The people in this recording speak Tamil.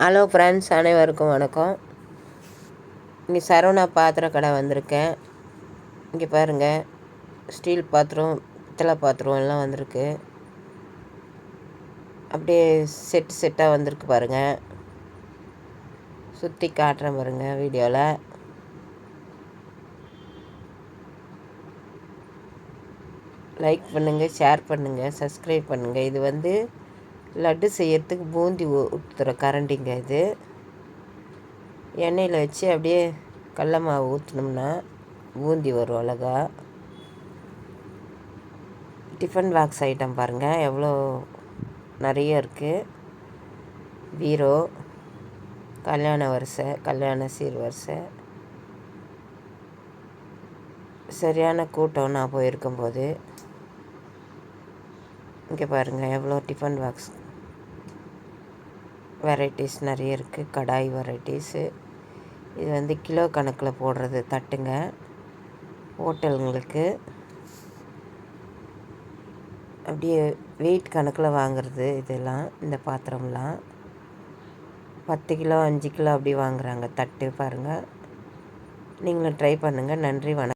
ஹலோ ஃப்ரெண்ட்ஸ், அனைவருக்கும் வணக்கம். இங்கே சரவணா பாத்திர கடை வந்திருக்கேன். இங்கே பாருங்கள், ஸ்டீல் பாத்திரம், பித்தளை பாத்திரம் எல்லாம் வந்திருக்கு. அப்படியே செட்டாக வந்திருக்கு பாருங்கள். சுற்றி காட்டுறேன் பாருங்கள் வீடியோவில். லைக் பண்ணுங்கள், ஷேர் பண்ணுங்கள், சப்ஸ்கிரைப் பண்ணுங்கள். இது லட்டு செய்யறதுக்கு பூந்தி ஊற்றுற கரண்டிங்க. இது எண்ணெயில் வச்சு அப்படியே கடல மாவு ஊற்றினோம்னா பூந்தி வரும் அழகா. டிஃபன் பாக்ஸ் ஐட்டம் பாருங்கள், எவ்வளோ நிறைய இருக்குது. பீரோ, கல்யாண வரிசை, கல்யாண சீர் வரிசை. சரியான கூட்டம் நான் போயிருக்கும்போது. இங்கே பாருங்கள், எவ்வளோ டிஃபன் பாக்ஸ் வெரைட்டிஸ் நிறைய இருக்குது. கடாய் வெரைட்டிஸு. இது கிலோ கணக்கில் போடுறது தட்டுங்க, ஹோட்டலுங்களுக்கு. அப்படியே வெயிட் கணக்கில் வாங்குறது இதெல்லாம். இந்த பாத்திரம்லாம் 10 கிலோ 5 கிலோ அப்படி வாங்குகிறாங்க தட்டு பாருங்கள். நீங்களும் ட்ரை பண்ணுங்கள். நன்றி, வணக்கம்.